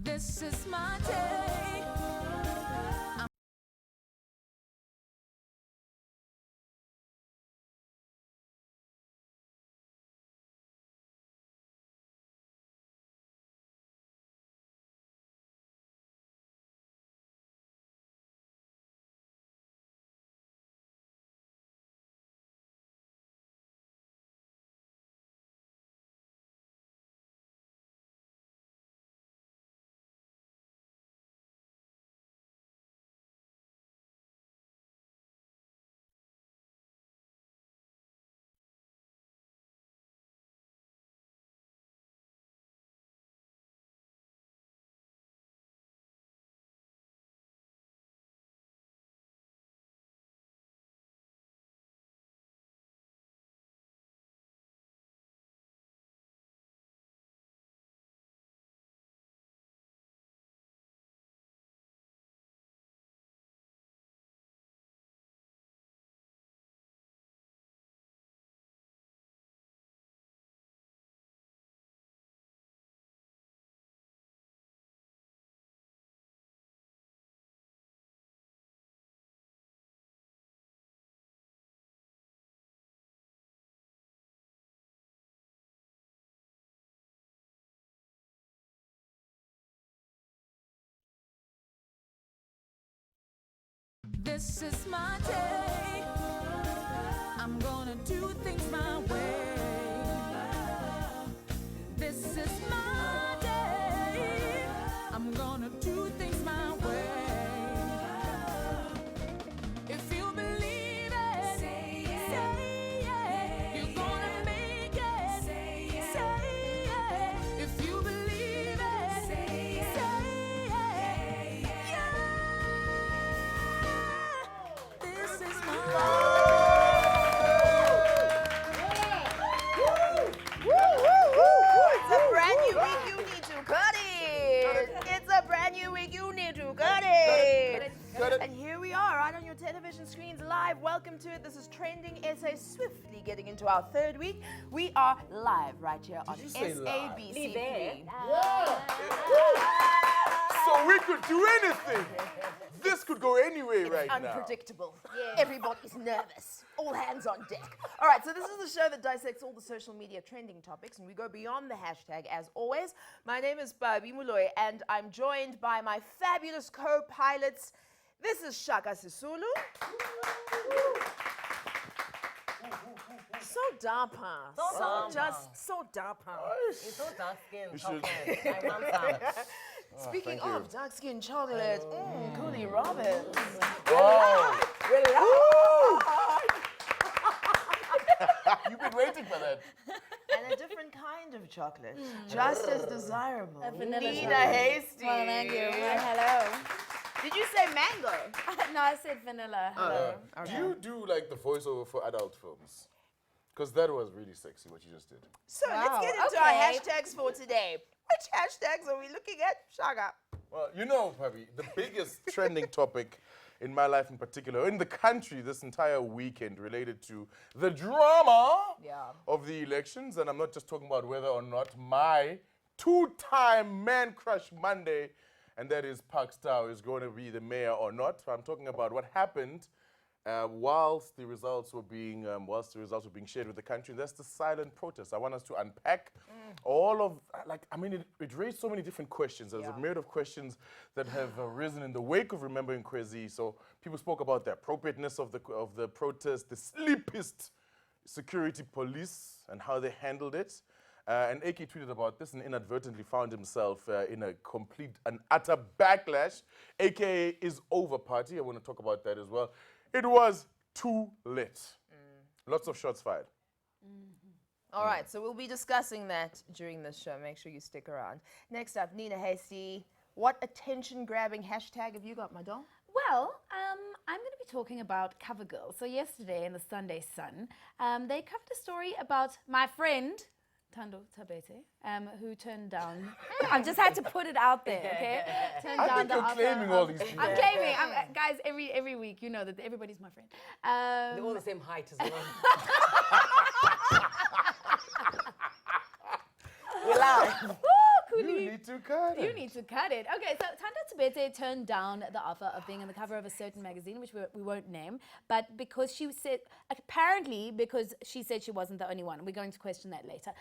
This is my day. This is my day. I'm gonna do things my way. This is my day. I'm gonna do things my way. If you believe it, say it. You're gonna make it. Say it. If you believe it, say it. Yeah. This is my It's a brand new week, you need to cut it. It's a brand new week, you need to cut it. And here we are, right on your television screens live. Welcome to it. This is Trending SA, swiftly getting into our third week. We are live right here on SABC3. So we could do anything. This could go anywhere right now. Unpredictable. Everybody's nervous. All hands on deck. All right, so this is the show that dissects all the social media trending topics, and we go beyond the hashtag as always. My name is Babi Muloy, and I'm joined by my fabulous co-pilots. This is Shaka Sisulu. So dapper. So dapper. You're so dark skinned. You should- I want some. Speaking thank of you. dark skin chocolate, Cooley Robbins. Wow. Relax. You've been waiting for that. And a different kind of chocolate, just as desirable. vanilla Nina chocolate. Hasty. Well, thank you. Well, hello. Did you say mango? No, I said vanilla. Hello. Do you do like the voiceover for adult films? Because that was really sexy what you just did. So let's Wow, get into our okay. hashtags for today. Which hashtags are we looking at, Shaka? Well, you know, Pabi, the biggest trending topic in my life in particular, in the country this entire weekend related to the drama of the elections. And I'm not just talking about whether or not my two-time man crush Monday, and that is Park Star, is going to be the mayor or not. I'm talking about what happened whilst the results were being shared with the country. That's the silent protest. I want us to unpack all of, it raised so many different questions. There's a myriad of questions that have arisen in the wake of remembering Kwezi. So people spoke about the appropriateness of the protest, the sleepist security police and how they handled it. And AK tweeted about this and inadvertently found himself in a complete and utter backlash. AKA is over party. I want to talk about that as well. It was too lit. Lots of shots fired. All right, so we'll be discussing that during this show. Make sure you stick around. Next up, Nina Hasty. What attention-grabbing hashtag have you got, my doll? Well, I'm going to be talking about CoverGirl. So yesterday in the Sunday Sun, they covered a story about my friend, Tando Tabete, who turned down. I just had to put it out there, okay? Turned I down think you're claiming all these people. I'm claiming. Guys, every week, you know that everybody's my friend. They're all the same height as well. We're live. You need to cut it. You need to cut it. Okay, so Tanda Tabete turned down the offer of being on the cover of a certain magazine, which we won't name, but because she said, apparently because she said she wasn't the only one, we're going to question that later,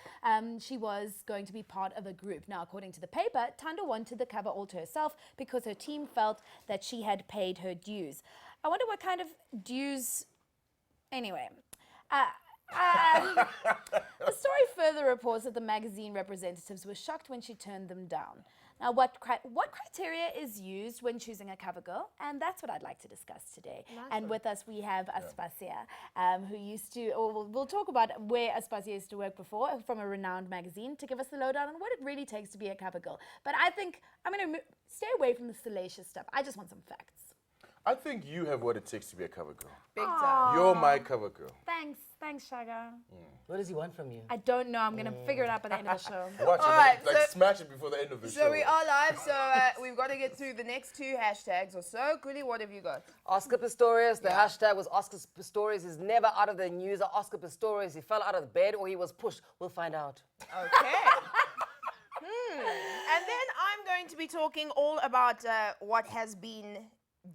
she was going to be part of a group. Now, according to the paper, Tanda wanted the cover all to herself because her team felt that she had paid her dues. I wonder what kind of dues... Anyway... the story further reports that the magazine representatives were shocked when she turned them down. Now, what criteria is used when choosing a cover girl? And that's what I'd like to discuss today. And with us, we have Aspasia, who used to, or we'll talk about where Aspasia used to work before, from a renowned magazine, to give us the lowdown on what it really takes to be a cover girl. But I think I'm going to stay away from the salacious stuff. I just want some facts. I think you have what it takes to be a cover girl. Big time. You're my cover girl. Thanks, Shaga. What does he want from you? I don't know. I'm going to figure it out by the end of the show. Watch All it, right, like so- smash it before the end of the show. So we are live, so we've got to get through the next 2 hashtags or so. Kuli, what have you got? Oscar Pistorius. The hashtag was Oscar Pistorius is never out of the news. Oscar Pistorius, he fell out of the bed or he was pushed. We'll find out. Okay. And then I'm going to be talking all about what has been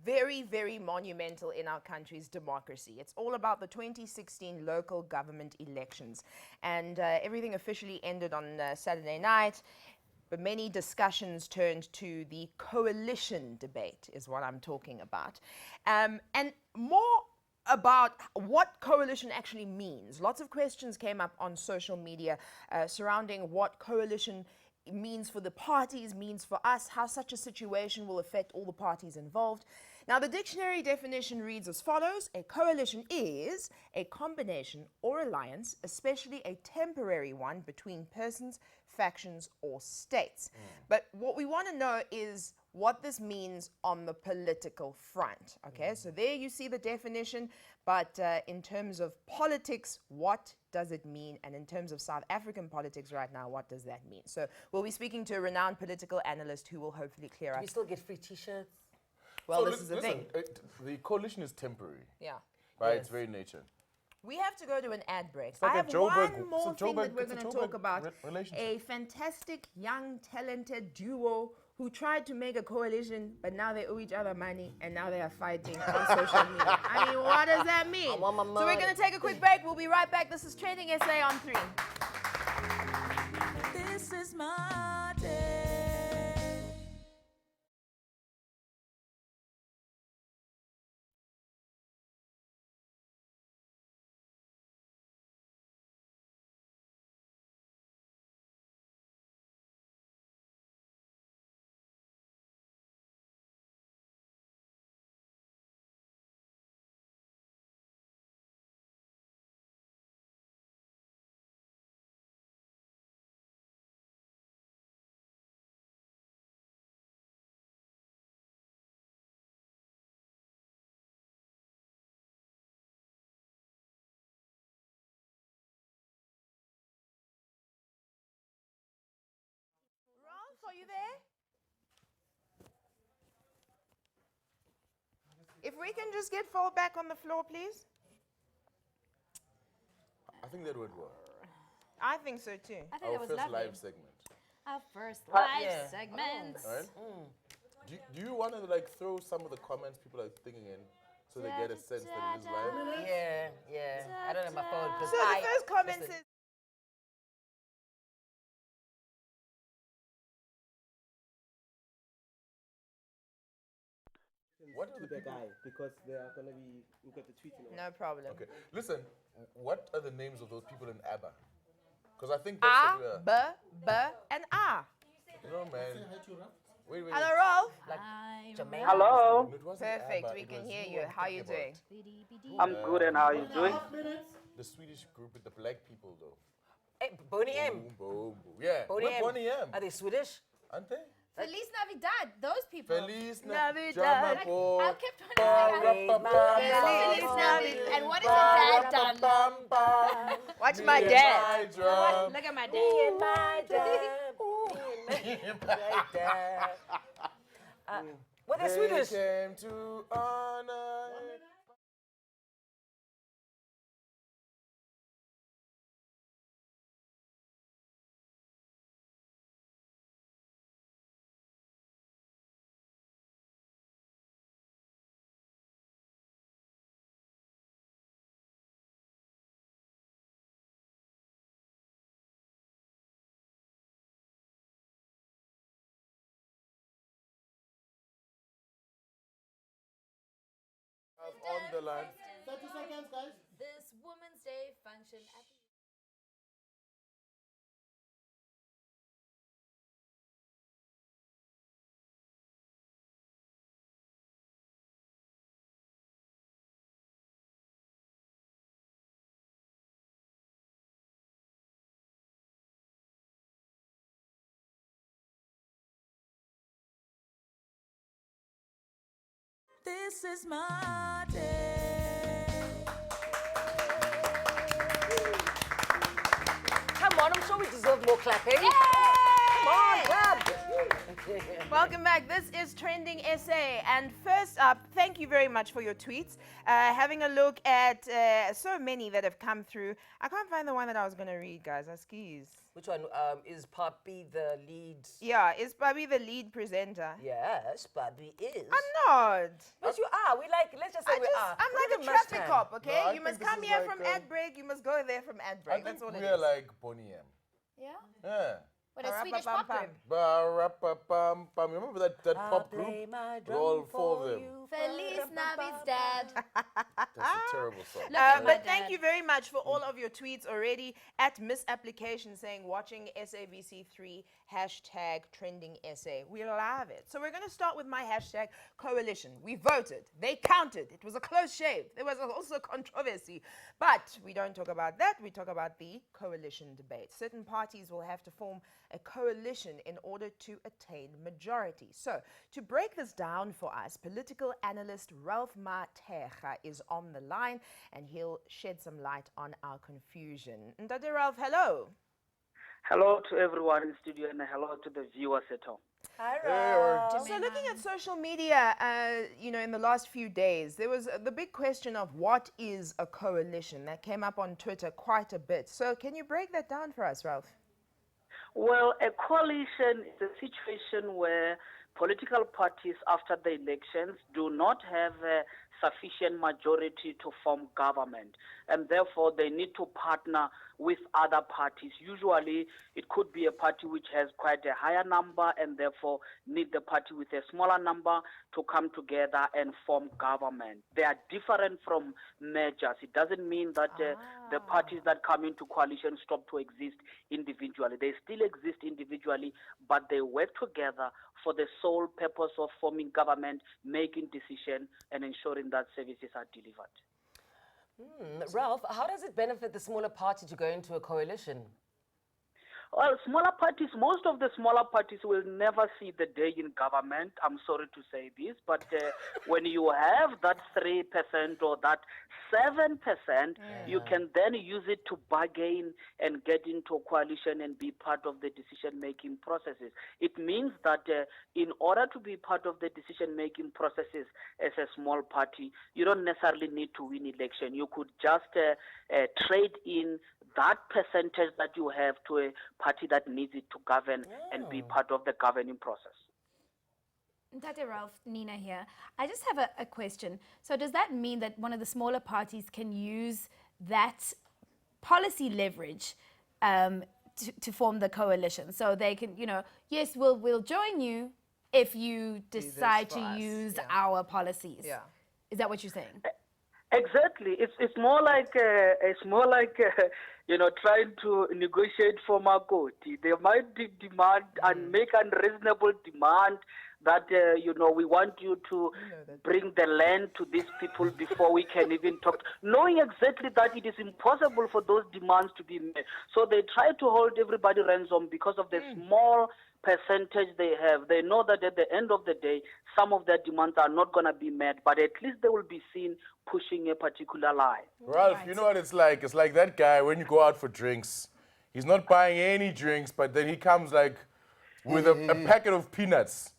very, very monumental in our country's democracy. It's all about the 2016 local government elections. And everything officially ended on Saturday night. But many discussions turned to the coalition debate, is what I'm talking about. And more about what coalition actually means. Lots of questions came up on social media surrounding what coalition means for the parties, means for us, how such a situation will affect all the parties involved. Now, the dictionary definition reads as follows: a coalition is a combination or alliance, especially a temporary one, between persons, factions, or states. But what we want to know is what this means on the political front. Okay, so there you see the definition, but in terms of politics, what does it mean? And in terms of South African politics right now, what does that mean? So we'll be speaking to a renowned political analyst who will hopefully clear Do up. we still get free t-shirts? Well, So this is the thing. The coalition is temporary, Yeah. by Yes. its very nature. We have to go to an ad break. like I a have Joburg- one more it's a thing that Joburg- we're it's a going to Joburg talk about. relationship. A fantastic, young, talented duo who tried to make a coalition, but now they owe each other money, and now they are fighting on social media. I mean, what does that mean? I want my So we're money. going to take a quick break. We'll be right back. This is Trending SA on 3. This is my day. Ralph, are you there? If we can just get Fall back on the floor, please. I think that would work. I think so too. I think Our that was first lovely. live segment. Our first live yeah. segment. All right? Do you want to like throw some of the comments people are thinking in so they get a sense that it is live? Yeah. I don't have my phone. 'cause So the I- first comment listen, says, What are to the the people? guy because they are gonna be we've got the tweet and all. no problem. Okay, listen. What are the names of those people in ABBA? Because I think that's what we are. B, and A. No man. Wait. Hello, Rolf. I'm Jamaica. Hello, It wasn't Perfect. ABBA, We it can was hear who you. I'm How you thinking doing? about. I'm good and how are you doing? The Swedish group with the black people though. Hey, Boney M. Boom, boom, boom. Yeah. Boney We're M. Boney M. Are they Swedish? Aren't they? Feliz Navidad. Those people. Feliz Navidad. I kept wanting to sing it. Feliz Navidad. And what is your dad done? Watch my dad. Look at my dad. My dad. My dad. What they Swedish? Came to honor. on the line. 30 seconds, guys. This Women's Day function at the This is my day. Come on, I'm sure we deserve more clapping. Come on, clap. Welcome back. This is Trending SA. And first up, thank you very much for your tweets. Having a look at so many that have come through. I can't find the one that I was going to read, guys. I skis. Which one? Is Papi the lead? Yeah, is Bobby the lead presenter? Yes, Papi is. I'm not. But you are. Let's just say we are. I'm Put like in a the traffic must cop, time. okay? No, I You must think this come is here like, from ad break, you must go there from ad I break. think That's all it we are is. like Bonnie M. Yeah? Yeah. What, a Swedish pop Ba-ra-pa-pam-pam. group? Ba-ra-pa-pam-pam. Remember that pop group? Play my With all drum four of for them. you. Feliz Navidad. That's a terrible song. Look at my But thank dad. you very much for all of your tweets already at Misapplication saying watching SABC3 hashtag trending SA. We love it. So we're going to start with my hashtag coalition. We voted. They counted. It was a close shave. There was also controversy. But we don't talk about that. We talk about the coalition debate. Certain parties will have to form a coalition in order to attain majority. So to break this down for us, political analyst Ralph Mateja is on the line and he'll shed some light on our confusion. Ndade Ralph, hello. Hello to everyone in the studio and hello to the viewers at home. Hi, Hey, Ralph. So looking at social media, in the last few days, there was the big question of what is a coalition that came up on Twitter quite a bit. So can you break that down for us, Ralph? Well, a coalition is a situation where political parties after the elections do not have a sufficient majority to form government, and therefore they need to partner with other parties. Usually it could be a party which has quite a higher number and therefore need the party with a smaller number to come together and form government. They are different from mergers. It doesn't mean that the parties that come into coalition stop to exist individually. They still exist individually, but they work together for the sole purpose of forming government, making decisions, and ensuring that services are delivered. Ralph, how does it benefit the smaller party to go into a coalition? Well, smaller parties, most of the smaller parties will never see the day in government. I'm sorry to say this, but when you have that 3% or that 7%, you can then use it to bargain and get into a coalition and be part of the decision-making processes. It means that in order to be part of the decision-making processes as a small party, you don't necessarily need to win election. You could just trade in that percentage that you have to a party that needs it to govern and be part of the governing process. Tate Ralph, Nina here. I just have a question. So does that mean that one of the smaller parties can use that policy leverage to form the coalition? So they can, yes, we'll join you if you decide for to us, use yeah. our policies. Yeah. Is that what you're saying? Exactly. It's more like trying to negotiate for Makoti. They might demand and make unreasonable demand that we want you to bring the land to these people before we can even talk, knowing exactly that it is impossible for those demands to be met. So they try to hold everybody ransom because of the small percentage they have. They know that at the end of the day, some of their demands are not going to be met, but at least they will be seen pushing a particular line. Ralph, you know what it's like? It's like that guy when you go out for drinks. He's not buying any drinks, but then he comes like with a packet of peanuts.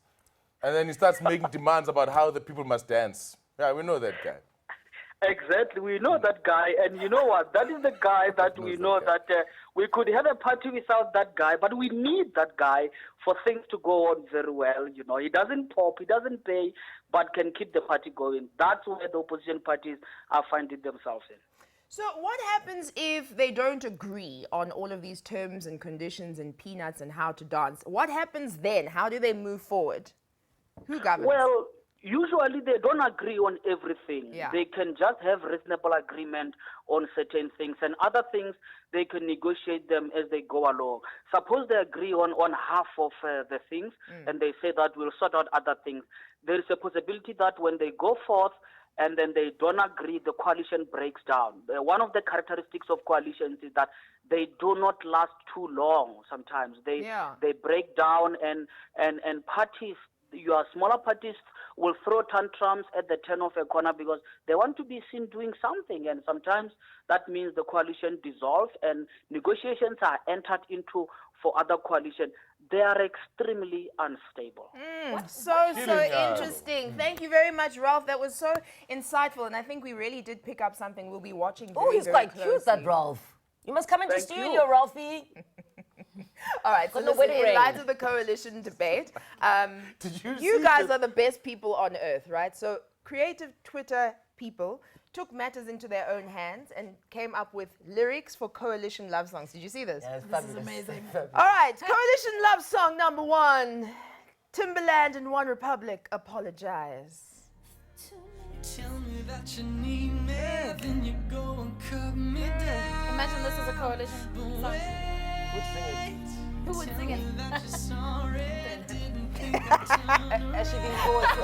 And then he starts making demands about how the people must dance. Yeah, we know that guy. Exactly. We know that guy. And you know what? That is the guy that we know that we could have a party without that guy, but we need that guy for things to go on very well. He doesn't pop, he doesn't pay, but can keep the party going. That's where the opposition parties are finding themselves in. So what happens if they don't agree on all of these terms and conditions and peanuts and how to dance? What happens then? How do they move forward? Who governs? Well, usually they don't agree on everything. Yeah. They can just have reasonable agreement on certain things, and other things they can negotiate them as they go along. Suppose they agree on half of the things, and they say that we'll sort out other things. There is a possibility that when they go forth and then they don't agree, the coalition breaks down. One of the characteristics of coalitions is that they do not last too long. Sometimes they break down, and parties, your smaller parties, will throw tantrums at the turn of a corner because they want to be seen doing something, and sometimes that means the coalition dissolves and negotiations are entered into for other coalition. They are extremely unstable. So interesting. Thank you very much, Ralph. That was so insightful, and I think we really did pick up something we'll be watching very, Oh, he's very quite closely. cute, that Ralph. You must come into Thank studio, you. Ralphie. All right, so Got the listen, wedding in ring. light of the coalition debate, Did you you see guys the- are the best people on earth, right? So creative Twitter people took matters into their own hands and came up with lyrics for coalition love songs. Did you see this? Yeah, it's This is fabulous. amazing. All right, coalition love song number 1. Timberland and One Republic, Apologize. Tell me that you need me, then you go and cut me down. Imagine this is a coalition song. Which singers? Who would sing it? That you're sorry, didn't think I'd turn Has she been forward to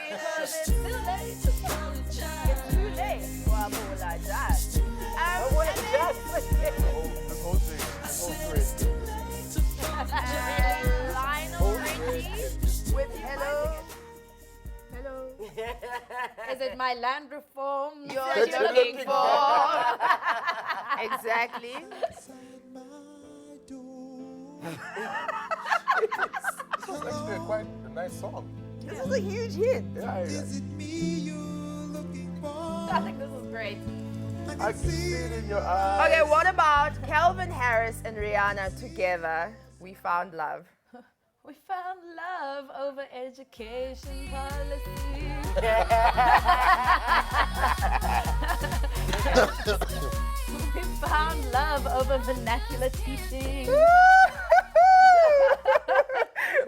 Because it's too late to apologize. It's too late for apologize. This whole thing. Lionel Richie with Hello. Hello. Is it my land reform? You're looking for. Exactly. It's actually quite a nice song. This is a huge hit. Yeah, I think this is great. I can see it in your eyes. Okay, what about Calvin Harris and Rihanna together? We found love. We found love over education policy. We found love over vernacular teaching.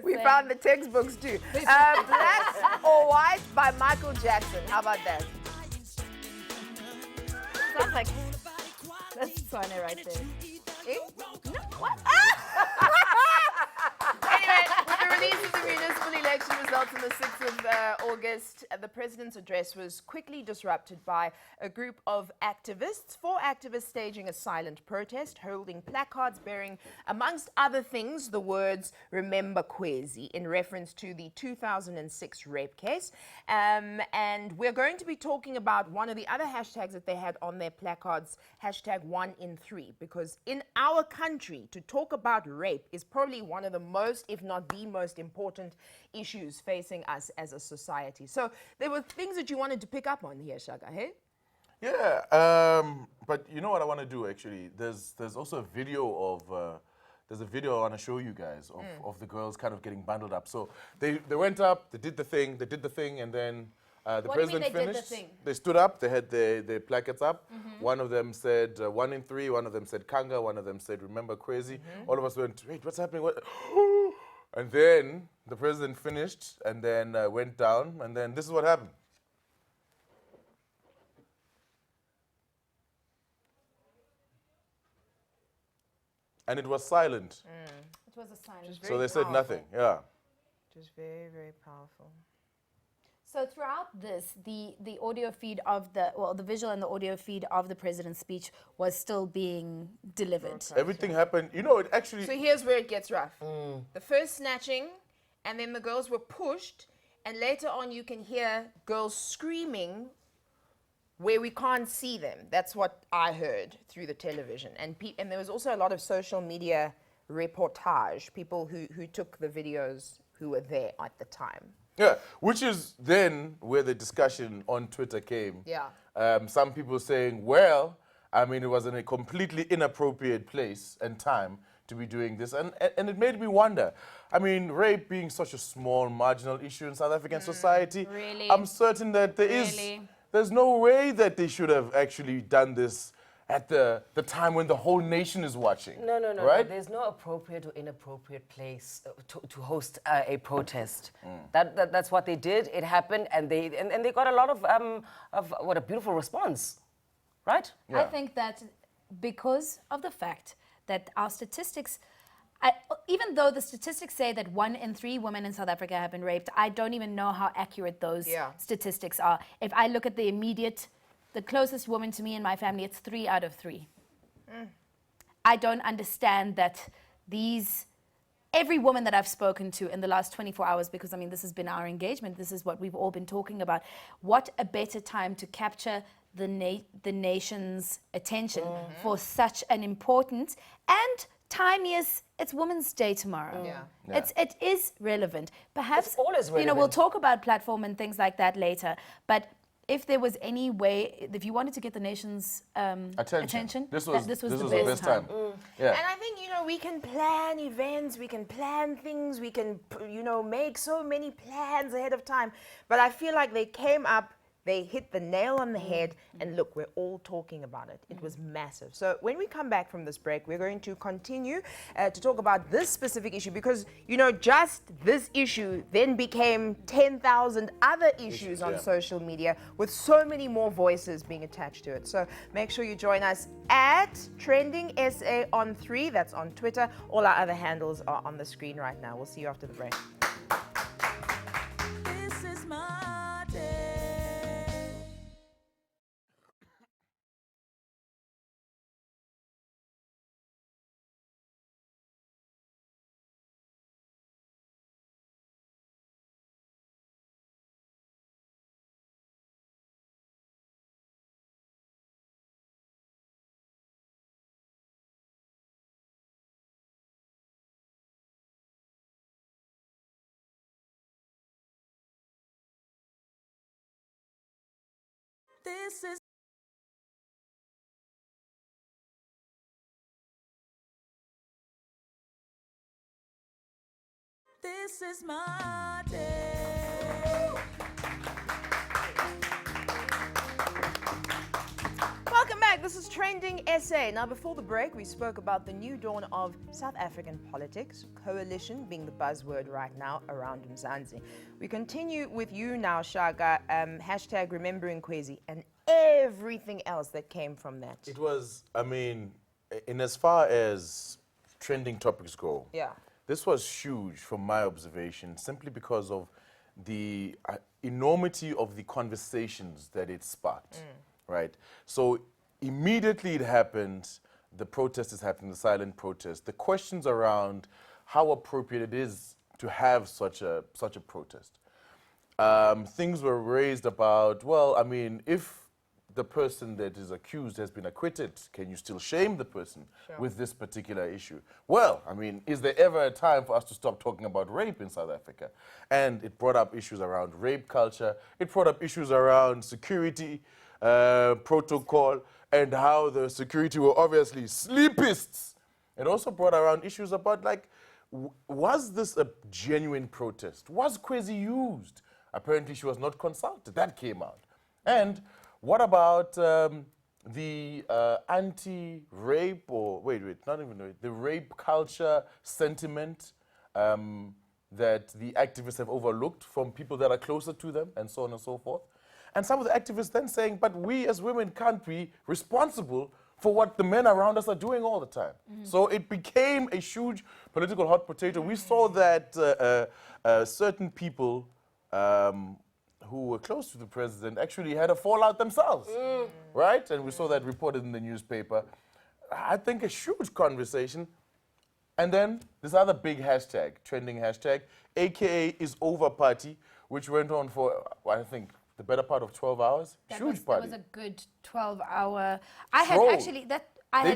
We found the textbooks too. Black or White by Michael Jackson. How about that? Sounds like that's Swane right there. Eh? No, what? Anyway, with the release of the municipal election results on the 6th of August, the president's address was quickly disrupted by a group of activists, 4 activists staging a silent protest, holding placards bearing, amongst other things, the words "Remember Kwezi" in reference to the 2006 rape case. And we're going to be talking about one of the other hashtags that they had on their placards, #1in3, because in our country, to talk about rape is probably one of the most, if not the most important issues facing us as a society. So there were things that you wanted to pick up on here, Shaka, hey? Yeah, but you know what I want to do actually? There's also a video of there's a video I want to show you guys of the girls kind of getting bundled up. So they went up, they did the thing, and then the What do you mean president they did the finished. thing? They stood up, they had their placards up. One of them said 1in3, one of them said Kanga, one of them said Remember Crazy. All of us went, wait, what's happening? What? And then the president finished and then went down, and then this is what happened. And it was silent. It was a silence. So they said nothing. Yeah. Just very, very powerful. So throughout this, the audio feed of the visual and the audio feed of the president's speech was still being delivered. Everything happened. You know, it actually. So here's where it gets rough. The first snatching, and then the girls were pushed, and later on you can hear girls screaming where we can't see them. That's what I heard through the television. And there was also a lot of social media reportage, people who took the videos who were there at the time. Yeah, which is then where the discussion on Twitter came. Yeah. Some people saying, well, I mean, it was in a completely inappropriate place and time to be doing this. And it made me wonder. I mean, rape being such a small, marginal issue in South African society, Really? I'm certain that there's no way that they should have actually done this at the time when the whole nation is watching. No, Right? there's no appropriate or inappropriate place to host a protest. That's what they did. It happened, and they got a lot of what a beautiful response, right? Yeah. I think that because of the fact that our statistics, even though the statistics say that 1 in 3 women in South Africa have been raped, I don't even know how accurate those statistics are. If I look at the closest woman to me in my family, it's 3 out of 3. I don't understand that every woman that I've spoken to in the last 24 hours, because I mean, this has been our engagement, this is what we've all been talking about. What a better time to capture the nation's attention for such an important and timeless. It's Women's Day tomorrow. It is relevant. Perhaps It's always we'll relevant. talk about platform and things like that later. But if there was any way, if you wanted to get the nation's attention, This was the best time. Yeah. And I think, we can plan events, we can plan things, we can, make so many plans ahead of time. But I feel like they came up, they hit the nail on the head, and look, we're all talking about it. It was massive. So when we come back from this break, we're going to continue to talk about this specific issue because, just this issue then became 10,000 other issues on social media with so many more voices being attached to it. So make sure you join us at Trending SA on 3. That's on Twitter. All our other handles are on the screen right now. We'll see you after the break. This is my day. This is my day. Welcome back. This is Trending SA. Now, before the break, we spoke about the new dawn of South African politics, coalition being the buzzword right now around Mzansi. We continue with you now, Shaka, hashtag remembering Kwezi, and everything else that came from that. It was, in as far as trending topics go, this was huge from my observation, simply because of the enormity of the conversations that it sparked, right? So immediately it happened, the protest is happening, the silent protest, the questions around how appropriate it is to have such a protest. Things were raised about, if the person that is accused has been acquitted, can you still shame the person with this particular issue? Well, is there ever a time for us to stop talking about rape in South Africa? And it brought up issues around rape culture. It brought up issues around security protocol and how the security were obviously sleepists. It also brought around issues about, was this a genuine protest? Was Kwezi used? Apparently she was not consulted. That came out. And what about the anti-rape the rape culture sentiment that the activists have overlooked from people that are closer to them and so on and so forth? And some of the activists then saying, but we as women can't be responsible for what the men around us are doing all the time. So it became a huge political hot potato. We saw that certain people who were close to the president actually had a fallout themselves, right? And we saw that reported in the newspaper. I think a huge conversation. And then this other big hashtag, trending hashtag, AKA is over party, which went on for, I think, the better part of 12 hours. Huge party. That was a good 12-hour.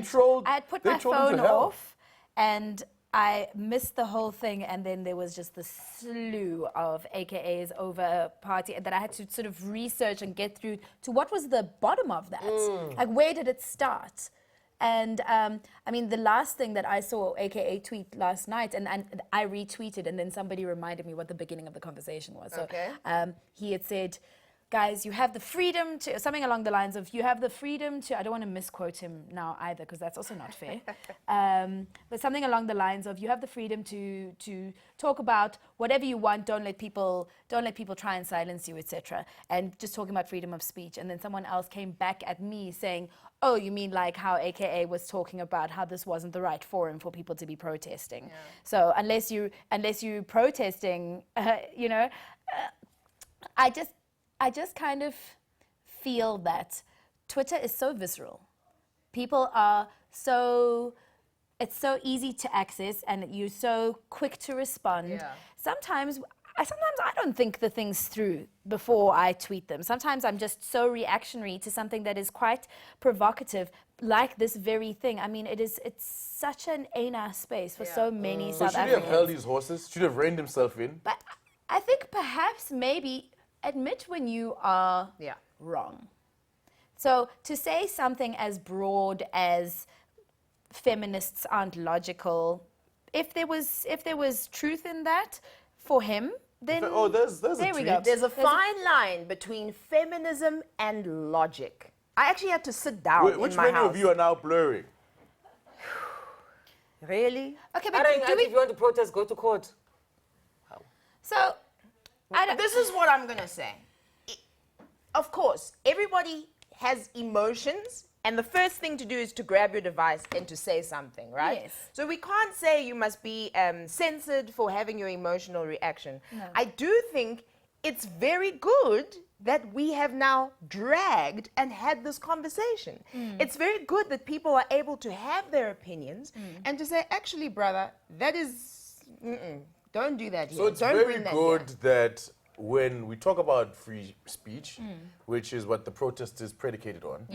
Troll. I had put my phone off, and I missed the whole thing, and then there was just the slew of AKAs over a party that I had to sort of research and get through to what was the bottom of that. Like, where did it start? And the last thing that I saw AKA tweet last night, and I retweeted, and then somebody reminded me what the beginning of the conversation was. So he had said, guys, you have the freedom to, something along the lines of, you have the freedom to, I don't want to misquote him now either, because that's also not fair. But something along the lines of, you have the freedom to talk about whatever you want, don't let people try and silence you, etc. And just talking about freedom of speech. And then someone else came back at me saying, oh, you mean like how AKA was talking about how this wasn't the right forum for people to be protesting. Yeah. So unless you protesting, I just kind of feel that Twitter is so visceral. People are it's so easy to access and you're so quick to respond. Yeah. Sometimes I don't think the things through before I tweet them. Sometimes I'm just so reactionary to something that is quite provocative, like this very thing. I mean, it's such an ANA space for so many South Africans. So should he have held his horses? Should he have reined himself in? But I think perhaps maybe admit when you are wrong. So to say something as broad as feminists aren't logical, if there was truth in that for him, then there's a there we tweet. go. There's a fine line between feminism and logic. I actually had to sit down in my house. Which many of you are now blurring? Really? Okay, I but don't, if you want to protest, go to court. So this is what I'm going to say. Of course, everybody has emotions, and the first thing to do is to grab your device and to say something, right? Yes. So we can't say you must be censored for having your emotional reaction. No. I do think it's very good that we have now dragged and had this conversation. It's very good that people are able to have their opinions and to say, actually, brother, that is, don't do that here. So it's don't very good that when we talk about free speech, which is what the protest is predicated on,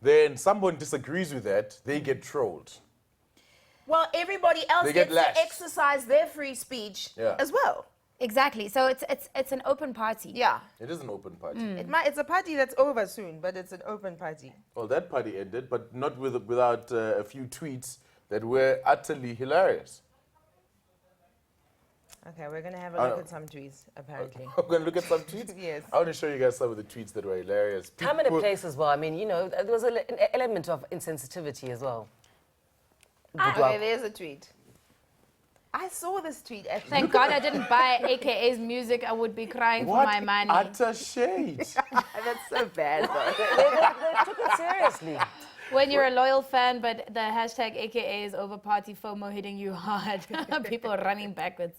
then someone disagrees with that, they get trolled. Well, everybody else They get gets lashed. to exercise their free speech as well. exactly. So it's an open party. Yeah. It is an open party. It's a party that's over soon, but it's an open party. Well, that party ended, but not without a few tweets that were utterly hilarious. Okay, we're going to have a look at some tweets, apparently. I'm going to look at some tweets? Yes. I want to show you guys some of the tweets that were hilarious. Time and a place as well. I mean, there was an element of insensitivity as well. Okay, there's a tweet. I saw this tweet, actually. Thank God I didn't buy AKA's music. I would be crying for my money. Utter shade. That's so bad, though. They took it seriously. When you're a loyal fan, but the hashtag AKA is over party FOMO hitting you hard. People are running backwards.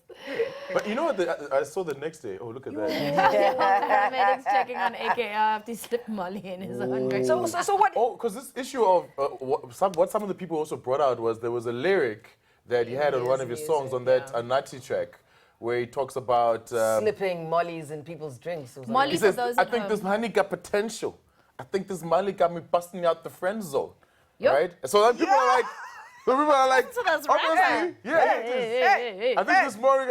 But you know what I saw the next day? Oh, look at that. Paramedics checking on AKA after he slipped Molly in his own drink. So what? Oh, because this issue of what some of the people also brought out was there was a lyric that he had on one of his songs on that Anati track where he talks about Slipping mollies in people's drinks. Molly, he says, I think this honey got potential. I think this Molly got me busting out the friend zone. Right? So then people are like, So that's obviously, right. I think this Molly,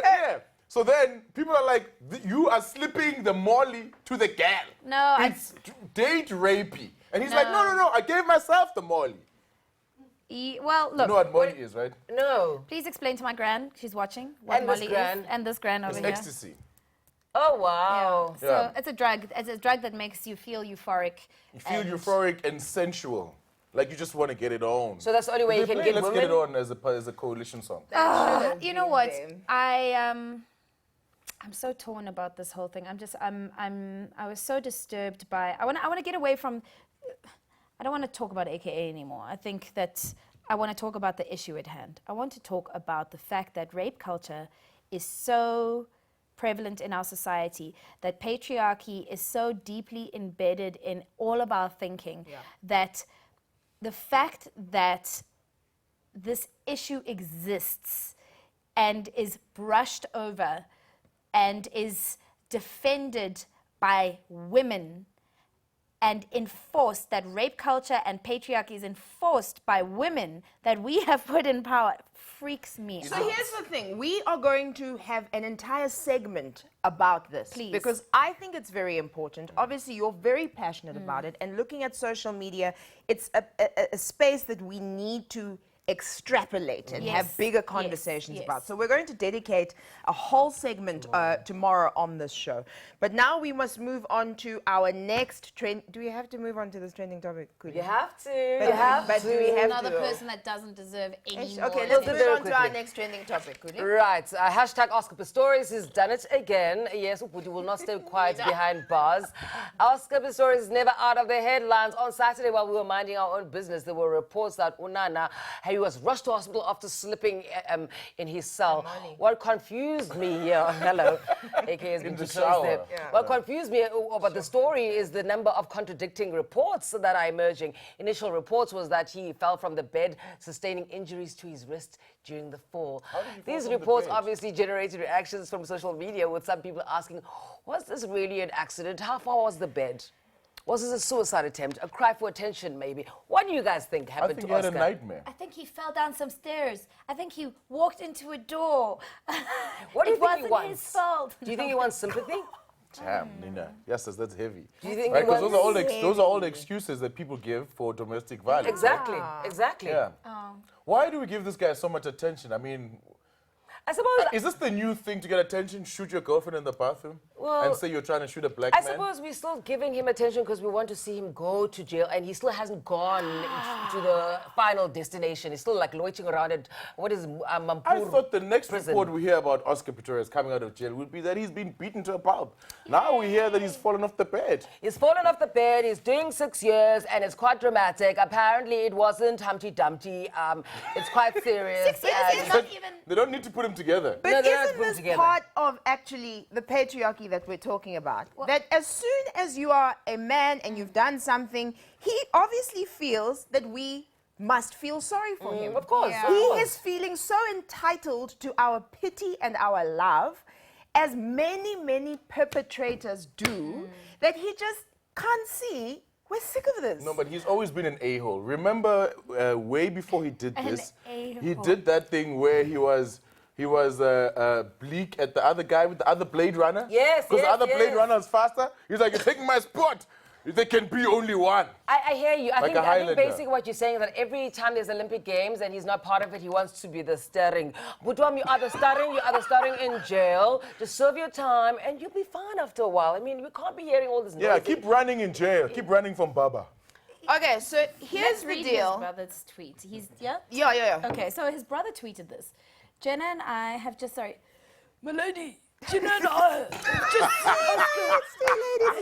So then people are like, you are slipping the Molly to the gal. No, It's date rapey. And he's like, no, I gave myself the Molly. Well, look. You know what Molly is, right? No. Please explain to my gran. She's watching what And Molly this gran. is. And this gran over It's here. ecstasy. Oh, wow. So Yeah. it's a drug. It's a drug that makes you feel euphoric. You feel euphoric and sensual. Like you just want to get it on. So that's the only way you can get Let's women? get it on as a coalition song. You know what? I'm so torn about this whole thing. I was so disturbed by. I want to get away from. I don't want to talk about AKA anymore. I think that I want to talk about the issue at hand. I want to talk about the fact that rape culture is so prevalent in our society, that patriarchy is so deeply embedded in all of our thinking, that the fact that this issue exists and is brushed over and is defended by women and enforced, that rape culture and patriarchy is enforced by women that we have put in power, freaks me So out. here's the thing. We are going to have an entire segment about this. Please. Because I think it's very important. Obviously, you're very passionate about it. And looking at social media, it's a space that we need to extrapolate and have Yes, bigger yes, conversations yes. about. So we're going to dedicate a whole segment tomorrow on this show. But now we must move on to our next trend. Do we have to move on to this trending topic? Could You have to. But, you have but to. do we have Another to? person that doesn't deserve any more. Okay, let's We'll do move very on to our quickly. next trending topic. Could you? Right, hashtag Oscar Pistorius has done it again. Yes, Uputi will not stay quiet behind bars. Oscar Pistorius is never out of the headlines. On Saturday, while we were minding our own business, there were reports that Unana, he was rushed to hospital after slipping in his cell. What confused me here, hello, aka has been In the too close shower. there. Yeah. What confused me about the story is the number of contradicting reports that are emerging. Initial reports was that he fell from the bed, sustaining injuries to his wrist during the fall. These reports obviously generated reactions from social media, with some people asking, was this really an accident? How far was the bed? Was this a suicide attempt? A cry for attention, maybe? What do you guys think I happened think to he had Oscar? a nightmare. I think he fell down some stairs. I think he walked into a door. What do you It think he wasn't his wants? fault. Do you think he wants sympathy? Damn, Nina. Yes, that's heavy. Do you think Right, he because wants... those are all the excuses that people give for domestic violence. Exactly, exactly. Yeah. Why do we give this guy so much attention? I mean, I suppose... is this the new thing to get attention? Shoot your girlfriend in the bathroom Well, and say you're trying to shoot a black I man? suppose we're still giving him attention because we want to see him go to jail, and he still hasn't gone to the final destination. He's still like loitering around at, what is Mampuru I thought the next prison. report we hear about Oscar Pistorius coming out of jail would be that he's been beaten to a pulp. Now we hear that he's fallen off the bed. He's fallen off the bed, he's doing 6 years, and it's quite dramatic. Apparently it wasn't Humpty Dumpty. It's quite serious. 6 years and- is not even... They don't need to put him together. But No, they're not isn't put this together. part of actually the patriarchy that we're talking about? That as soon as you are a man and you've done something, he obviously feels that we must feel sorry for him. Of course, Yeah. of He course. is feeling so entitled to our pity and our love, as many, many perpetrators do, that he just can't see. We're sick of this. No, but he's always been an a-hole. Remember, way before he did An this, he a-hole. did that thing where he was bleak at the other guy with the other Blade Runner. Yes, Because the yes, other Blade yes. Runner is faster. He's like, you're taking my spot. There can be only one. I hear you. I Like think a Highlander. basically what you're saying is that every time there's Olympic Games and he's not part of it, he wants to be the starring. Budwam, you are the starring in jail. Just serve your time and you'll be fine after a while. I mean, we can't be hearing all this noise. Yeah, keep running in jail. Keep running from Baba. Okay, so here's Let's the read deal. his brother's tweet. He's, yeah? Yeah. Okay, so his brother tweeted this. Jenna and I have just, sorry. My lady, Jenna and I have just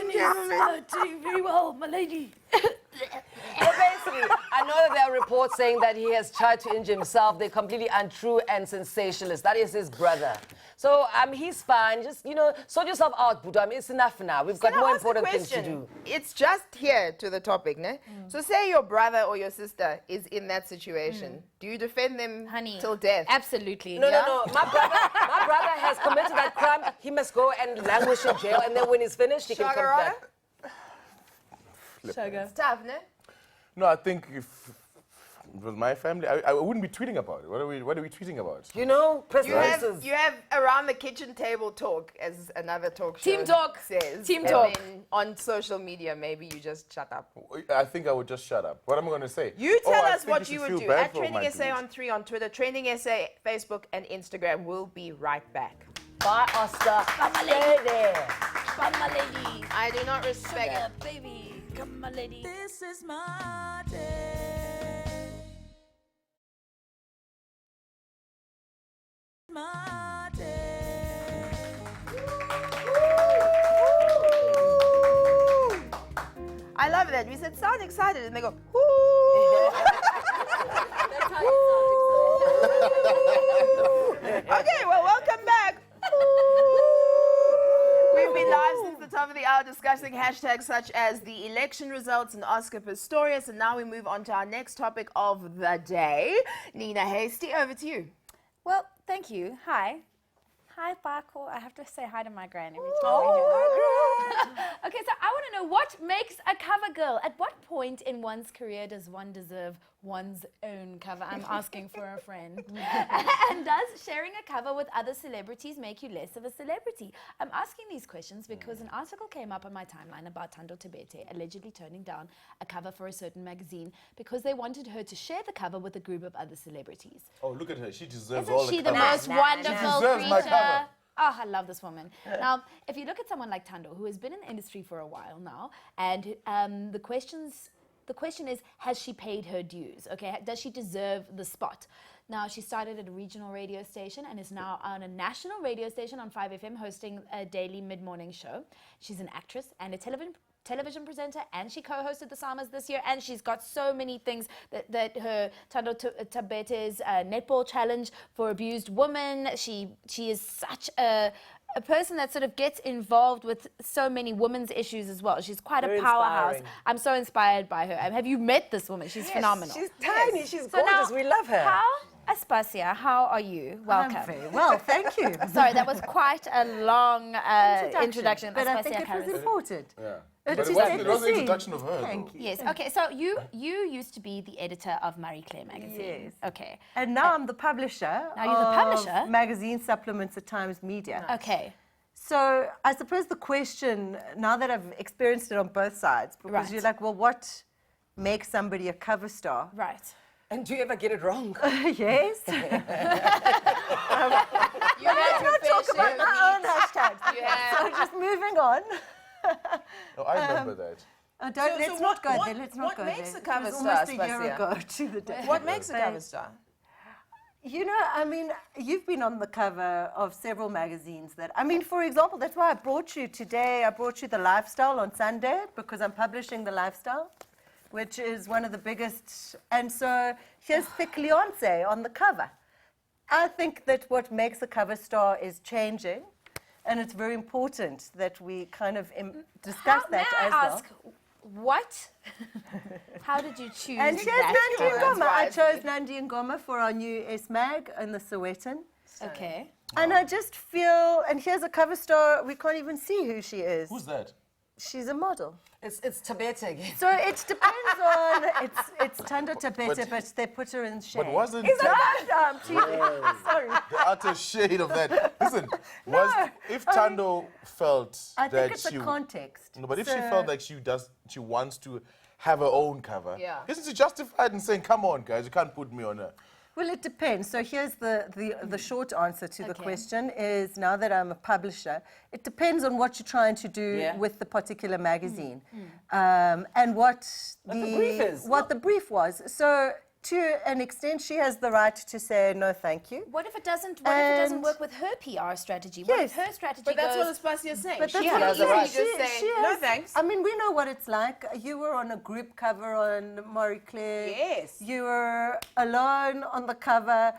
and he's doing very well, my lady. Well, basically, I know that there are reports saying that he has tried to injure himself. They're completely untrue and sensationalist. That is his brother. So he's fine. Just, sort yourself out, Budam. It's enough now. We've got Can I more ask a important things to question? do. It's just here to the topic, ne? So say your brother or your sister is in that situation. Do you defend them Honey. till death? Absolutely. No. My brother has committed that crime. He must go and languish in jail. And then when he's finished, he can come Shagarada? back. Sugar. It's tough, ne? No, I think if it was my family, I wouldn't be tweeting about it. What are we tweeting about? Press You have around the kitchen table talk, as another talk show Team talk. says. Team And talk. then on social media, maybe you just shut up. I think I would just shut up. What am I going to say? You tell I us think what should you would feel do. bad At for Training my SA dude. on 3 on Twitter, Training SA, Facebook, and Instagram. We'll be right back. Bye, Oscar. Come on, Stay lady. there. Come, my lady. I do not respect Sugar, baby. Come, my lady. This is my day. My day. I love that. We said sound excited, and they go, whoo. Okay, well, welcome back. We've been live since the top of the hour discussing hashtags such as the election results and Oscar Pistorius, and now we move on to our next topic of the day. Nina Hasty, over to you. Well, thank you. Hi. Hi, Paco. I have to say hi to my gran every time. Okay, so I want to know what makes a cover girl. At what point in one's career does one deserve one's own cover? I'm asking for a friend. And does sharing a cover with other celebrities make you less of a celebrity? I'm asking these questions because an article came up on my timeline about Thando Tabete allegedly turning down a cover for a certain magazine because they wanted her to share the cover with a group of other celebrities. Oh, look at her. She deserves Isn't all she the the covers. most wonderful She deserves my creature? cover. Oh, I love this woman. Now, if you look at someone like Thando, who has been in the industry for a while now, and the question is, has she paid her dues? Okay, does she deserve the spot? Now, she started at a regional radio station and is now on a national radio station on 5FM hosting a daily mid-morning show. She's an actress and a television presenter, and she co-hosted the Summers this year, and she's got so many things that her Thando Tabete's netball challenge for abused women. She is such a person that sort of gets involved with so many women's issues as well. She's quite Very a powerhouse. inspiring. I'm so inspired by her. Have you met this woman? She's phenomenal. She's tiny. She's So now, gorgeous. We love her. Aspasia, how are you? Welcome. I'm very well, thank you. Sorry, that was quite a long introduction. But I Aspasia think it was Karras. important. Yeah. It But just it set was the the scene. introduction of her. Thank though. you. Yes. Okay. So you used to be the editor of Marie Claire magazine. Yes. Okay. And now I'm the publisher. Now you're the of publisher? magazine supplements at Times Media. Okay. So I suppose the question, now that I've experienced it on both sides, because Right. you're like, well, what makes somebody a cover star? Right. And do you ever get it wrong? Yes. You had Let's your not fair talk about share. my own hashtags. You had. So just moving on. Oh, I remember that. Let's not go there. Let's not what go makes there. a cover It was star, almost a year Aspasia? ago to the day. What makes a cover star? You know, I mean, you've been on the cover of several magazines that, I mean, for example, that's why I brought you today. I brought you The Lifestyle on Sunday because I'm publishing The Lifestyle, which is one of the biggest. And so here's Thick Leonce on the cover. I think that what makes a cover star is changing. And it's very important that we kind of discuss that may as I well. ask, what? How did you choose And here's that Nandi cover? Ngoma. I chose Nandi Ngoma for our new S-Mag in the Sowetan. Okay. And I just feel, and here's a cover star, we can't even see who she is. Who's that? She's a model. It's Tabete again. So it depends on, it's Thando Tabete, but they put her in shade. But wasn't Is that Sorry. the utter shade of that? Listen, if Thando felt I that think it's she a context. no, but if she So- felt like she wants to have her own cover, Yeah. isn't she justified in saying, "Come on, guys, you can't put me on her"? Well, it depends. So here's the short answer to the Okay. question is, now that I'm a publisher, it depends on what you're trying to do Yeah. with the particular magazine and what the brief is. What the brief was. So to an extent, she has the right to say, no, thank you. What if it doesn't And- work with her PR strategy? What if Yes. her strategy But that's goes... what Aspasia is saying. But that's She what has I'm the right saying. to just say, She no has- thanks. I mean, we know what it's like. You were on a group cover on Marie Claire. Yes. You were alone on the cover,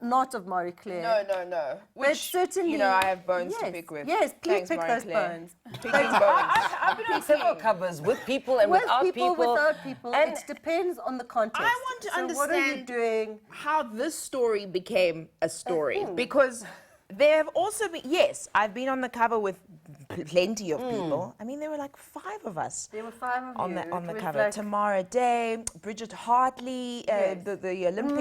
not of Marie Claire. No. But Which, certainly, you know, I have bones to yes, pick with. Yes, please Thanks, pick Marie those Claire. bones. Picking bones. I've been on several covers with people and With without people, without people, And it depends on the context. I want to so what are you understand- doing? How this story became a story. Because there have also been, yes, I've been on the cover with plenty of people. I mean, there were like 5 of us. There were 5 of On you. the It was cover, like- Tamara Day, Bridget Hartley, Yes. the Olympic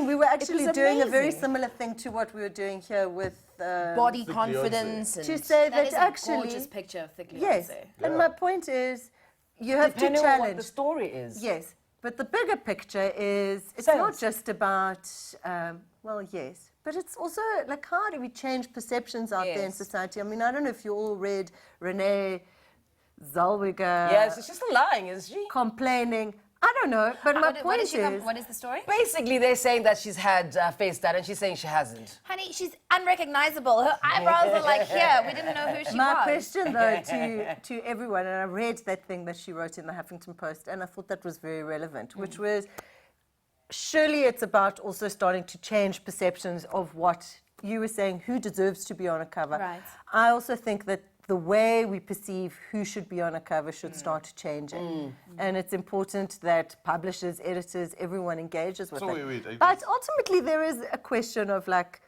we were actually was doing a very amazing. similar thing to what we were doing here with body Thick confidence. to And say That that is a actually gorgeous picture of Thick yes. Leonce. And my point is, you have Depending to on what challenge. the story is. Yes, but the bigger picture is it's not Sales. just about well, yes, but it's also like how do we change perceptions out there in Yes. society? I mean, I don't know if you all read Renee Zellweger Yes, she's still lying, is she? complaining. I don't know, but my What point is is, what is the story? Basically, they're saying that she's had face data, and she's saying she hasn't. Honey, she's unrecognizable. Her eyebrows are like here. We didn't know who she my was. question though to everyone, and I read that thing that she wrote in the Huffington Post, and I thought that was very relevant, which was surely it's about also starting to change perceptions of what you were saying, who deserves to be on a cover. Right. I also think that the way we perceive who should be on a cover should start changing. And it's important that publishers, editors, everyone engages with So it. wait, But ultimately there is a question of like,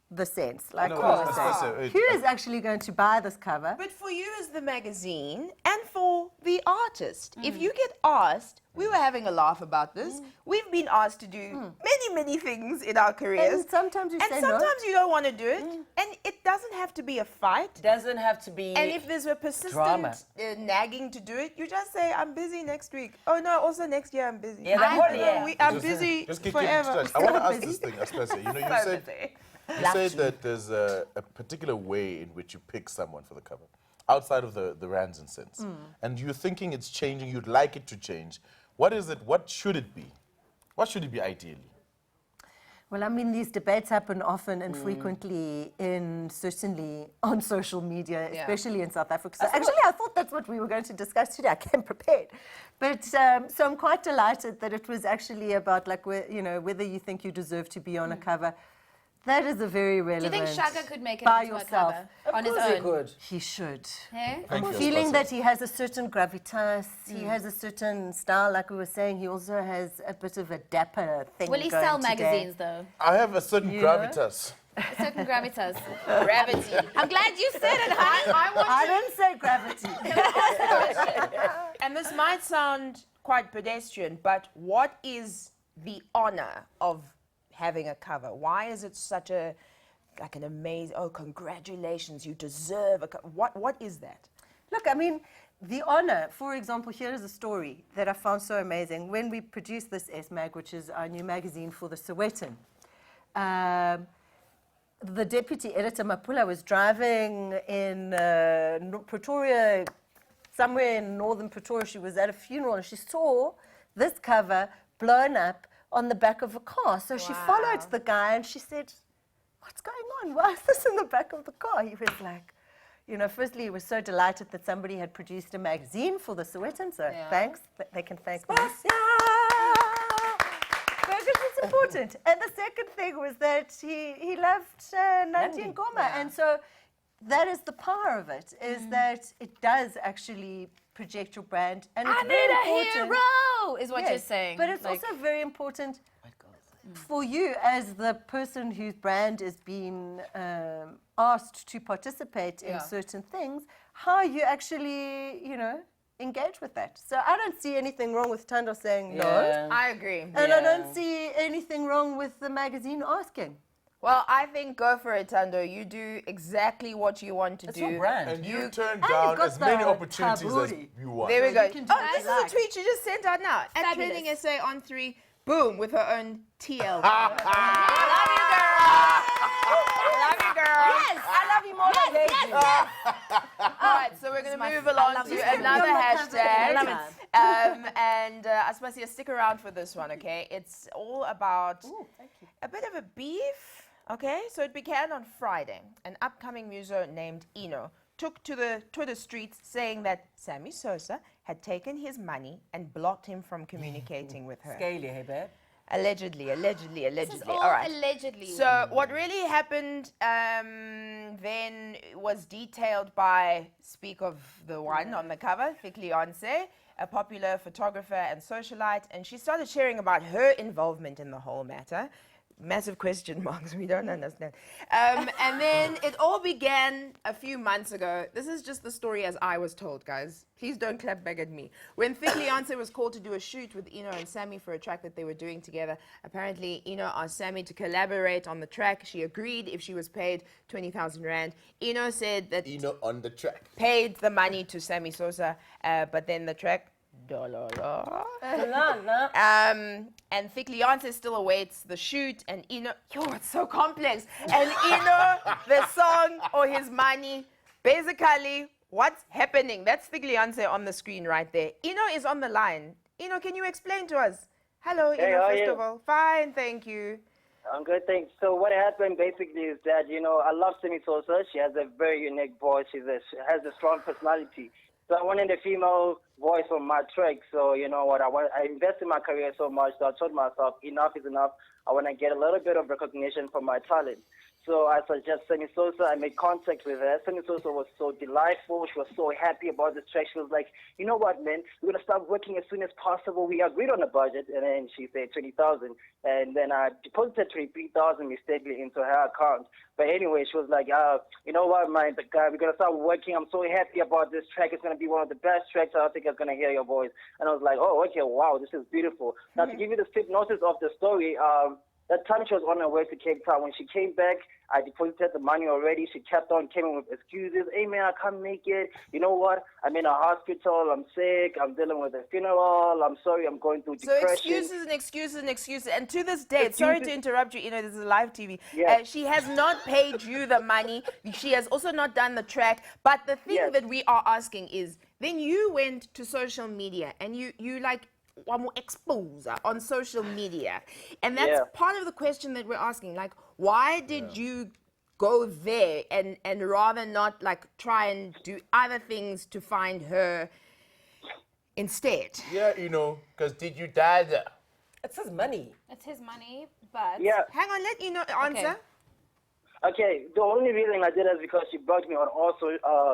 the sense, like No, we were it's- saying. it's- Who is actually going to buy this cover? But for you as the magazine and for the artist, if you get asked, we were having a laugh about this. We've been asked to do many things in our careers. And sometimes you and say no. sometimes you don't want to do it. And it doesn't have to be a fight. Doesn't have to be. And if there's a persistent drama. nagging to do it, you just say, I'm busy next week. Oh no, also next year I'm busy. Yeah, that whole year. I'm Just- busy just keep forever. touch. I want to ask this thing, Aspasia. You know, you So said busy. you said that there's a particular way in which you pick someone for the cover, outside of the rands and cents. And you're thinking it's changing, you'd like it to change. What is it? What should it be? What should it be ideally? Well, I mean, these debates happen often and frequently certainly on social media, especially in South Africa. So actually, I thought that's what we were going to discuss today. I came prepared. But so I'm quite delighted that it was actually about, like, whether you think you deserve to be on a cover. That is a very Do you relevant. think Shaka could make it by into a yourself. cover on his Very own? good. He should. Hey? Thank you, Feeling Aspasia. that he has a certain gravitas, he has a certain style, like we were saying. He also has a bit of a dapper thing. Will he going sell today. magazines though? I have a certain You know? gravitas. A certain gravitas. Gravity. I'm glad you said it, honey. I didn't say gravity. And this might sound quite pedestrian, but what is the honor of having a cover? Why is it such an amazing, oh, congratulations, you deserve a cover. What is that? Look, I mean, the honor, for example, here is a story that I found so amazing. When we produced this S-Mag, which is our new magazine for the Sowetan, the deputy editor, Mapula, was driving in Pretoria, somewhere in northern Pretoria. She was at a funeral and she saw this cover blown up on the back of a car. So she followed the guy and she said, what's going on? Why is this in the back of the car? He was like, firstly, he was so delighted that somebody had produced a magazine for the Sowetan. So thanks. They can thank me. Because it's important. And the second thing was that he loved Nandi and Goma. And so that is the power of it, is that it does actually project your brand. And it's I very need a important. hero, is what you're Yes, saying. But it's Like- also very important for you as the person whose brand is being asked to participate in certain things, how you actually, engage with that. So I don't see anything wrong with Tando saying no. I agree. And I don't see anything wrong with the magazine asking. Well, I think go for it, Tando. You do exactly what you want to It's do. your brand. And you turn you've down got as many the opportunities as tabooty. you want. There we So go. you can do Oh, what this you is like. a tweet she just sent out now. At Fabulous. Trending SA on 3, boom, with her own TL. Love you, girl. Yes, I love you more than All right, so we're going to move along love to this. another hashtag. I love it. And Aspasia, stick around for this one, okay? It's all about a bit of a beef, okay? So it began on Friday. An upcoming muso named Eno took to the Twitter streets saying that Sammy Sosa had taken his money and blocked him from communicating with her. Scaly, hey, babe. Allegedly. This is all All right. allegedly. So what really happened then was detailed by Speak of the One on the cover, Fikleonse, a popular photographer and socialite, and she started sharing about her involvement in the whole matter. Massive question marks, we don't understand. And then it all began a few months ago. This is just the story as I was told, guys. Please don't clap back at me. When Fikleonse was called to do a shoot with Eno and Sammy for a track that they were doing together, apparently Eno asked Sammy to collaborate on the track. She agreed if she was paid 20,000 Rand. Eno said that Eno on the track. paid the money to Sammy Sosa, but then the track, and Fikleonse still awaits the shoot, and Eno, it's so complex. And Eno, the song or his money, basically, what's happening? That's Fikleonse on the screen right there. Eno is on the line. Eno, can you explain to us? Hello, Hey, Eno, how are first you? of all. Fine, thank you. I'm good, thanks. So what happened basically is that, I love Sammy Sosa. She has a very unique voice. She has a strong personality. So I wanted a female voice on my track. So you know what? I invest in my career so much. So I told myself, enough is enough. I want to get a little bit of recognition for my talent. So I suggest Sammy Sosa. I made contact with her. Sammy Sosa was so delightful. She was so happy about this track. She was like, you know what, man? We're going to start working as soon as possible. We agreed on a budget. And then she said 20,000. And then I deposited 23,000 mistakenly into her account. But anyway, she was like, you know what, man? We're going to start working. I'm so happy about this track. It's going to be one of the best tracks. I think I'm going to hear your voice. And I was like, oh, okay, wow, this is beautiful. Now, to give you the synopsis of the story, that time she was on her way to Cape Town. When she came back, I deposited the money already. She kept on coming with excuses. Hey, man, I can't make it. You know what? I'm in a hospital. I'm sick. I'm dealing with a funeral. I'm sorry. I'm going through depression. So excuses and excuses and excuses. And to this day, sorry to interrupt you, this is live TV. Yes. She has not paid you the money. She has also not done the track. But the thing that we are asking is, then you went to social media and you like, expose on social media, and that's part of the question that we're asking, like, why did you go there and rather not like try and do other things to find her instead? Yeah, because did you die there? It's his money. It's his money, but Hang on, let answer. Okay, the only reason I did it is because she blocked me on all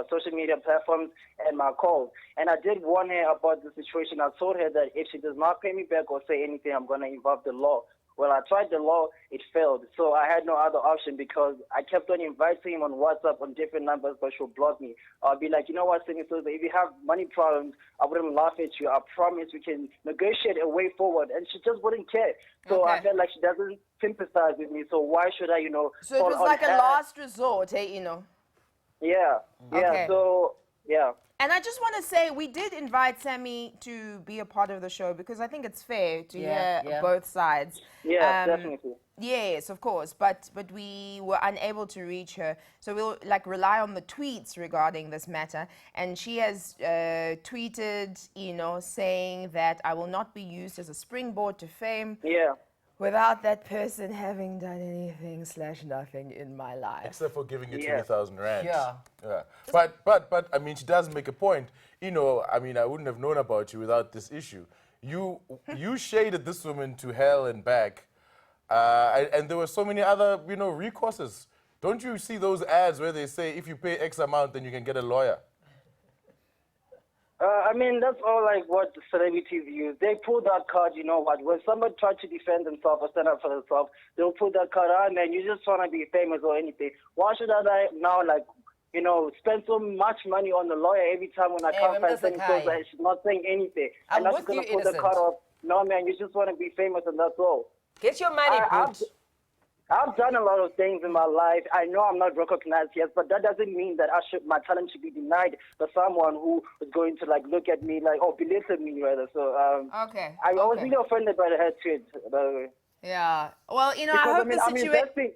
social media platforms and my calls. And I did warn her about the situation. I told her that if she does not pay me back or say anything, I'm going to involve the law. Well, I tried the law, it failed. So I had no other option because I kept on inviting him on WhatsApp on different numbers, but she'll block me. I'll be like, you know what, Sammy Sosa, if you have money problems, I wouldn't laugh at you. I promise we can negotiate a way forward. And she just wouldn't care. So I felt like she doesn't sympathize with me. So why should I, So it was like a last resort, hey, Yeah. Okay. So, yeah. And I just want to say, we did invite Sammy to be a part of the show because I think it's fair to hear both sides. Yeah, definitely. Yes, of course, but we were unable to reach her, so we'll rely on the tweets regarding this matter. And she has tweeted, saying that I will not be used as a springboard to fame. Yeah. Without that person having done anything / nothing in my life. Except for giving you 20,000 rand. Yeah. But I mean, she does make a point. I wouldn't have known about you without this issue. You shaded this woman to hell and back, and there were so many other, recourses. Don't you see those ads where they say if you pay X amount, then you can get a lawyer? That's all like what the celebrities use. They pull that card, you know what, when somebody tries to defend themselves or stand up for themselves, they'll pull that card, man, you just want to be famous or anything. Why should I now, spend so much money on the lawyer every time when I can't find something so that she's not saying anything? I'm and with going you, to pull the card off. No, man, you just want to be famous and that's all. Get your money, Pooch. I've done a lot of things in my life. I know I'm not recognized yet, but that doesn't mean that my talent should be denied by someone who is going to look at me belittle me rather. So I was really offended by her tweet, by the way. Yeah. Well, I hope the situation.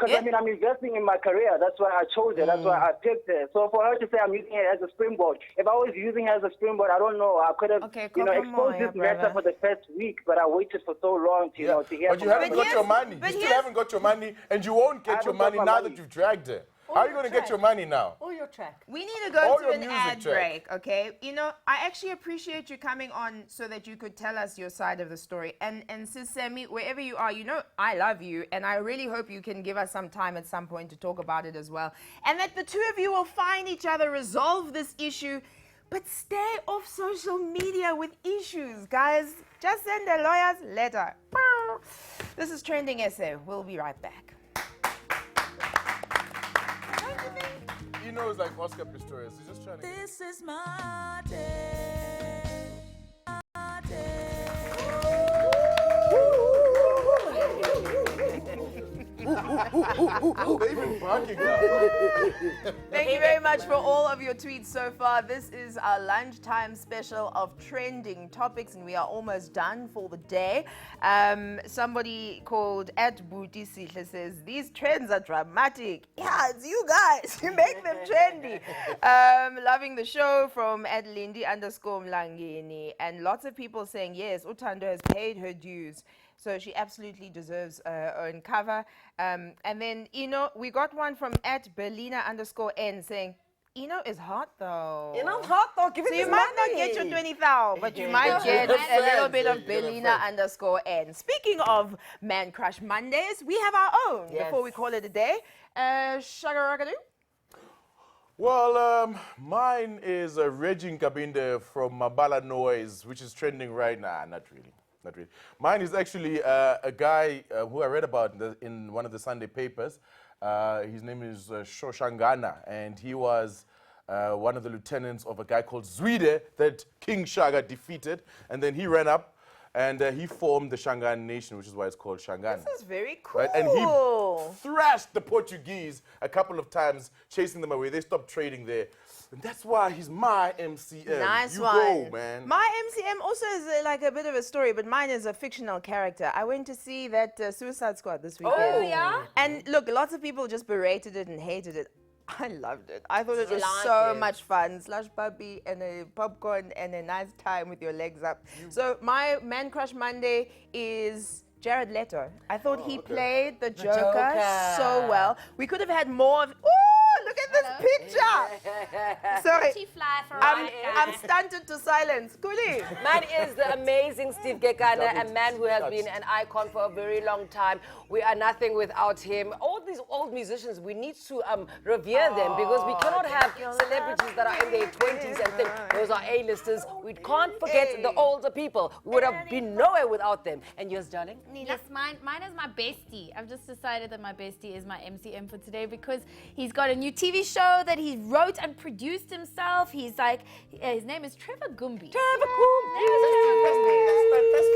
I'm investing in my career. That's why I chose her. That's why I picked her. So for her to say I'm using her as a springboard, if I was using her as a springboard, I don't know. I could have, exposed this matter for the first week, but I waited for so long to hear. But you haven't got your money. You still haven't got your money, and you won't get your money now that you've dragged her. How are you going to get your money now? Or your track. We need to go to an ad break, okay? I actually appreciate you coming on so that you could tell us your side of the story. And Sis Sammy, wherever you are, I love you, and I really hope you can give us some time at some point to talk about it as well. And that the two of you will find each other, resolve this issue, but stay off social media with issues, guys. Just send a lawyer's letter. This is Trending SA. We'll be right back. It's like Oscar Pistorius. He's just trying to. This is my day. My day. They're even barking now. Thank you very much for all of your tweets so far. This is our lunchtime special of trending topics, and we are almost done for the day. Somebody called @Booty Sihle says, these trends are dramatic. Yeah, it's you guys. You make them trendy. Loving the show from @Lindy_Mlangeni. And lots of people saying, yes, Utando has paid her dues. So she absolutely deserves her own cover. And then, we got one from @Berlina_N saying, Eno is hot though. Eno's hot though. Give So him you his might not money. get your 20,000, but you might get a little bit of Belina_N. Speaking of Man Crush Mondays, we have our own before we call it a day. Shagaragadu? Well, mine is Regine Kabinde from Mabala Noise, which is trending right now. Not really. Not really. Mine is actually a guy who I read about in one of the Sunday papers. His name is Shoshangana, and he was one of the lieutenants of a guy called Zwide that King Shaka defeated. And then he ran up and he formed the Shangaan nation, which is why it's called Shangana. This is very cool. Right? And he thrashed the Portuguese a couple of times, chasing them away. They stopped trading there. And that's why he's my MCM. Nice you one. go, man. My MCM also is like a bit of a story, but mine is a fictional character. I went to see that Suicide Squad this weekend. Oh, yeah? And look, lots of people just berated it and hated it. I loved it. I thought it was like so it? much fun. Slush puppy and a popcorn and a nice time with your legs up. So my Man Crush Monday is Jared Leto. I thought he played the Joker so well. We could have had more of... Ooh, look at this picture. Sorry. She fly for I'm stunted to silence. Kuli. Man is the amazing Steve Gekana, a man who has been an icon for a very long time. We are nothing without him. All these old musicians, we need to revere them because we cannot have celebrities that are in their 20s and think those are A-listers. We can't forget the older people. We would have been nowhere without them. And yours, darling? Yes, mine is my bestie. I've just decided that my bestie is my MCM for today because he's got a new TV show that he wrote and produced himself. He's like, his name is Trevor Gumbi. Trevor Gumbi.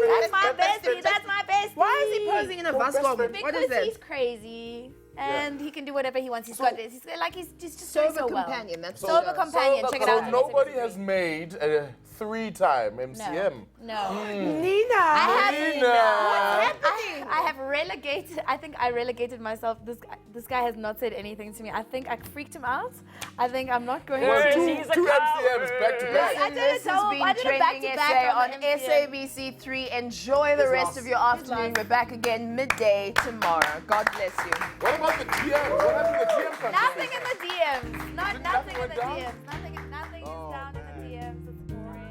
That's my bestie. That's my bestie. Why is he posing in a bus garment? Because What is he's this? crazy. And he can do whatever he wants. He's got this. He's just doing Sober so well. companion. That's Sober companion. Check it out. So nobody has made a 3-time MCM. No. Nina. I have relegated. I think I relegated myself. This guy has not said anything to me. I think I freaked him out. I think I'm not going Well, to. two MCMs back to back. I did it This has so- been I did it back to Trending back SA on on the MCM. SABC3. Enjoy the rest of your afternoon. We're back again midday tomorrow. God bless you. What about the DM? What happened to the DM conversation? Nothing in the DMs. Nothing in the went down? DMs. Nothing is down in the DMs. It's boring.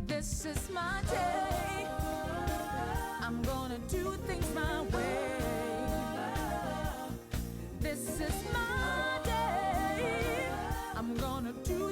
This is my day. I'm gonna do things my way. This is my day. I'm gonna do